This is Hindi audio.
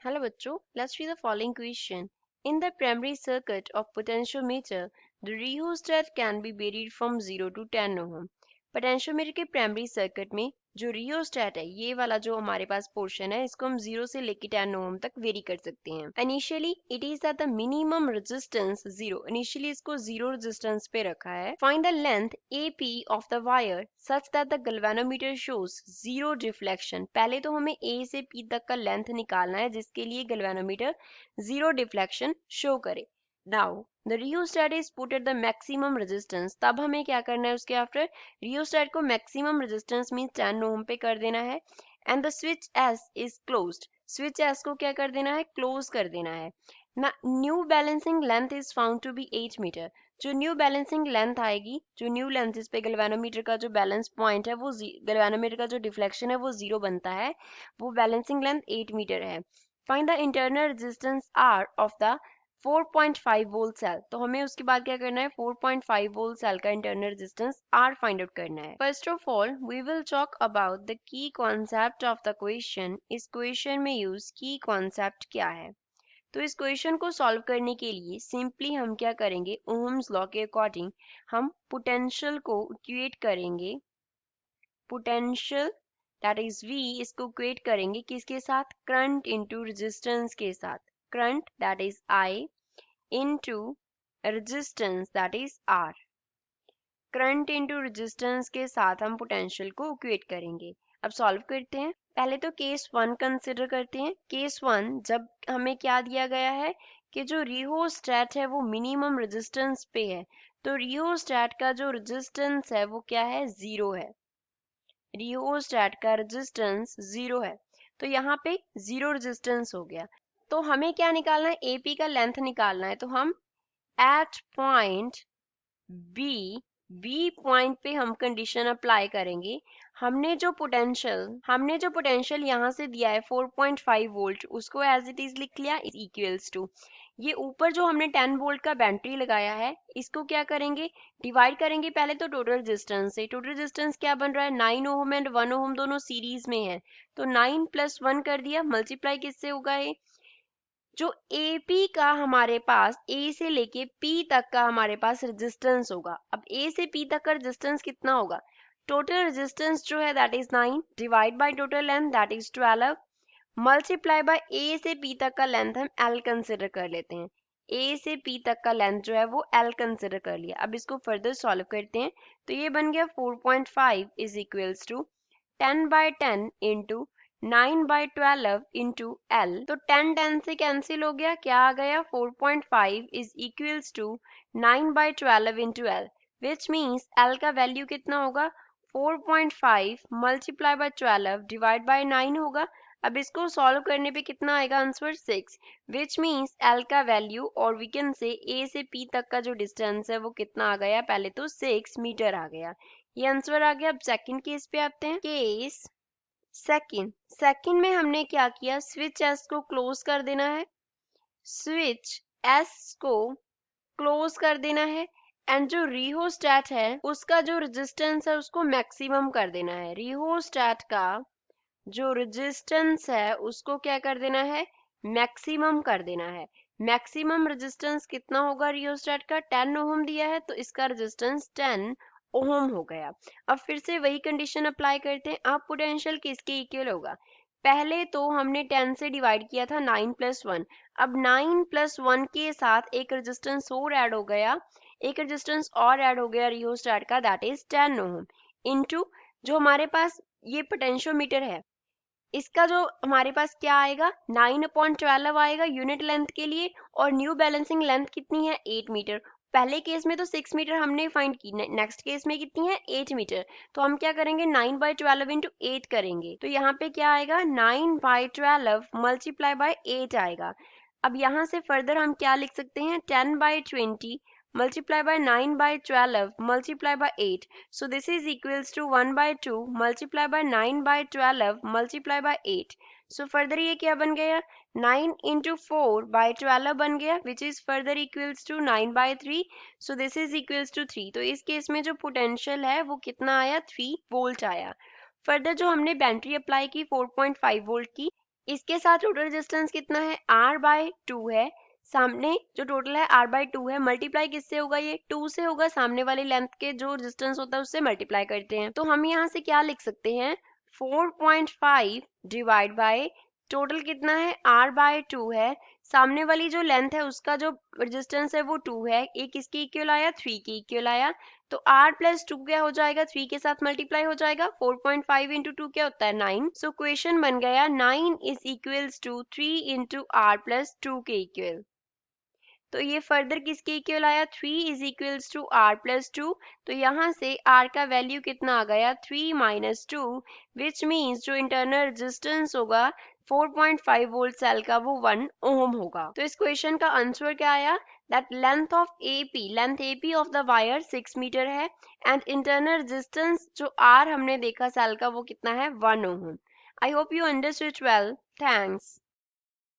Hello बच्चों, let's read the following question. In the primary circuit of potentiometer, the rheostat can be varied from 0 to 10 ohm. Potentiometer के प्राइमरी सर्किट में जो रियोस्टेट है, ये वाला जो हमारे पास पोर्शन है, इसको हम 0 से लेके 10 ओम तक वेरी कर सकते हैं. Initially it is at the minimum resistance 0. Initially इसको 0 रेजिस्टेंस पे रखा है. Find the length AP of the wire such that the galvanometer shows 0 deflection. पहले तो हमें A से P तक का लेंथ निकालना है जिसके लिए गैल्वेनोमीटर 0 डिफ्लेक्शन शो करे. Now the rheostat is put at the maximum resistance. तब हमें क्या करना है उसके आफ्टर rheostat को maximum resistance means 10 ohm पे कर देना है and the switch S is closed. switch S को क्या कर देना है, close कर देना है. Now new balancing length is found to be 8 meter. जो न्यू बैलेंसिंग लेंथ आएगी, जो न्यू लेंथ इस पे गैल्वेनोमीटर का जो बैलेंस पॉइंट है वो गैल्वेनोमीटर का जो डिफ्लेक्शन है वो 0 बनता है, वो बैलेंसिंग लेंथ 8 मीटर है. Find the internal resistance R of the 4.5 volt cell. तो हमें उसके बाद क्या करना है, 4.5 वोल्ट सेल का internal resistance R find out करना है. First of all we will talk about the key concept of the question. इस क्वेश्चन में यूज की कॉन्सेप्ट क्या है. तो इस क्वेश्चन को सॉल्व करने के लिए सिंपली हम क्या करेंगे, ओम्स लॉ के अकॉर्डिंग हम पोटेंशियल को इक्वेट करेंगे. पोटेंशियल दैट इज V, इसको इक्वेट करेंगे किसके साथ, करंट इनटू रेजिस्टेंस के साथ. Current that is I into resistance that is R. Current into resistance के साथ हम पोटेंशियल को इक्वेट करेंगे. अब सॉल्व करते हैं. पहले तो केस 1 कंसिडर करते हैं. केस 1 जब हमें क्या दिया गया है कि जो रियोस्टेट है वो मिनिमम रेजिस्टेंस पे है, तो रियोस्टेट का जो रेजिस्टेंस है वो क्या है, 0 है. रियोस्टेट का रेजिस्टेंस 0 है, तो यहाँ पे 0 रेजिस्टेंस हो गया. तो हमें क्या निकालना है, AP का लेंथ निकालना है. तो हम एट पॉइंट बी पॉइंट पे हम कंडीशन अप्लाई करेंगे. हमने जो पोटेंशियल यहाँ से दिया है 4.5 वोल्ट, उसको एज इट इज लिख लिया, इज इक्वल्स टू ये ऊपर जो हमने 10 वोल्ट का बैटरी लगाया है, इसको क्या करेंगे, डिवाइड करेंगे पहले तो टोटल रेजिस्टेंस से. टोटल रेजिस्टेंस क्या बन रहा है, 9 ओम एंड 1 ओम दोनों सीरीज में है, तो 9 + 1 कर दिया, मल्टीप्लाई किससे होगा, ये जो AP का हमारे पास A से लेके P तक का हमारे पास रेजिस्टेंस होगा. अब A से P तक का रेजिस्टेंस कितना होगा, टोटल रेजिस्टेंस जो है that is 9 divide by total length that is 12 multiply by A से P तक का लेंथ हम L कंसिडर कर लेते हैं. A से P तक का लेंथ जो है वो L कंसिडर कर लिया. अब इसको फर्दर सॉल्व करते हैं. तो ये बन गया 4.5 is equals to 10/10 into 9/12 into L. तो 10 से कैंसिल हो गया, क्या आ गया, 4.5 is equals to 9/12 into L, which means L का वैल्यू कितना होगा, 4.5 मल्टीप्लाई बाय 12 डिवाइड बाय 9 होगा. अब इसको सॉल्व करने पे कितना आएगा आंसर, 6, विच मीन्स L का वैल्यू, और वी कैन से A से P तक का जो डिस्टेंस है वो कितना आ गया, पहले तो 6 मीटर आ गया. ये आंसर आ गया. अब सेकंड केस पे आते हैं. केस सेकंड में हमने क्या किया, स्विच एस को क्लोज कर देना है. स्विच एस को क्लोज कर देना है एंड जो रियोस्टेट है उसका जो रेजिस्टेंस है उसको मैक्सिमम कर देना है. रियोस्टेट का जो रेजिस्टेंस है उसको क्या कर देना है, मैक्सिमम कर देना है. मैक्सिमम रेजिस्टेंस कितना होगा रियोस्टेट का, 10 ओम दिया है तो इसका रेजिस्टेंस 10 ओम हो गया. अब फिर से वही कंडीशन अप्लाई करते हैं. अब पोटेंशियल किसके इक्वल होगा, पहले तो हमने 10 से डिवाइड किया था 9 + 1. अब 9 + 1 के साथ एक रेजिस्टेंस और ऐड हो गया, रियोस्टेट का, दैट इज 10 ओम इनटू जो हमारे पास ये पोटेंशियोमीटर है, इसका जो हमारे पास क्या आएगा, 9/12 आएगा यूनिट लेंथ के लिए, और न्यू बैलेंसिंग लेंथ कितनी है, 8 मीटर. पहले केस में तो 6 मीटर हमने फाइंड की, नेक्स्ट केस में कितनी है, 8 मीटर. तो हम क्या करेंगे, 9/12 इंटू 8 करेंगे, तो यहाँ पे क्या आएगा, 9/12 मल्टीप्लाई बाय 8 आएगा. अब यहाँ से फर्दर हम क्या लिख सकते हैं, 10/20 multiply by 9/12 multiply by 8. So this is equals to 1/2 multiply by 9/12 multiply by 8. So further ये क्या बन गया, 9 into 4/12 बन गया, which is further equals to 9/3. So this is equals to 3. तो इस केस में जो पोटेंशियल है वो कितना आया, 3 वोल्ट आया. फर्दर जो हमने बैटरी अप्लाई की 4.5 वोल्ट की, इसके साथ टोटल रेजिस्टेंस कितना है, R/2 है। सामने जो टोटल है R/2 है, मल्टीप्लाई किससे होगा, ये 2 से होगा। सामने वाली लेंथ के जो रेजिस्टेंस होता है उससे मल्टीप्लाई करते हैं। तो हम यहाँ से क्या लिख सकते हैं, 4.5 डिवाइड बाय टोटल कितना है, R/2 है। सामने वाली जो लेंथ है उसका जो रेजिस्टेंस है वो 2 है। ये किसकी इक्वल आया, 3 की इक्वल आया। तो R प्लस 2 क्या हो जाएगा, 3 के साथ मल्टीप्लाई हो जाएगा। 4.5 इंटू 2 क्या होता है, 9। सो क्वेश्चन बन गया 9 is equals to 3 into R plus 2 के इक्वल। तो ये फर्दर किसके इक्वल आया, 3 is equals to R plus 2। तो यहाँ से R का वैल्यू कितना आ गया, 3 माइनस 2, विच मीन्स जो इंटरनल रेजिस्टेंस होगा 4.5 वोल्ट सेल का वो 1 ओम होगा। तो इस क्वेश्चन का आंसर क्या आया, that length AP of the wire 6 metre है एंड इंटरनल रेजिस्टेंस जो R हमने देखा सेल का वो कितना है, 1 ohm. I hope you understood well, thanks.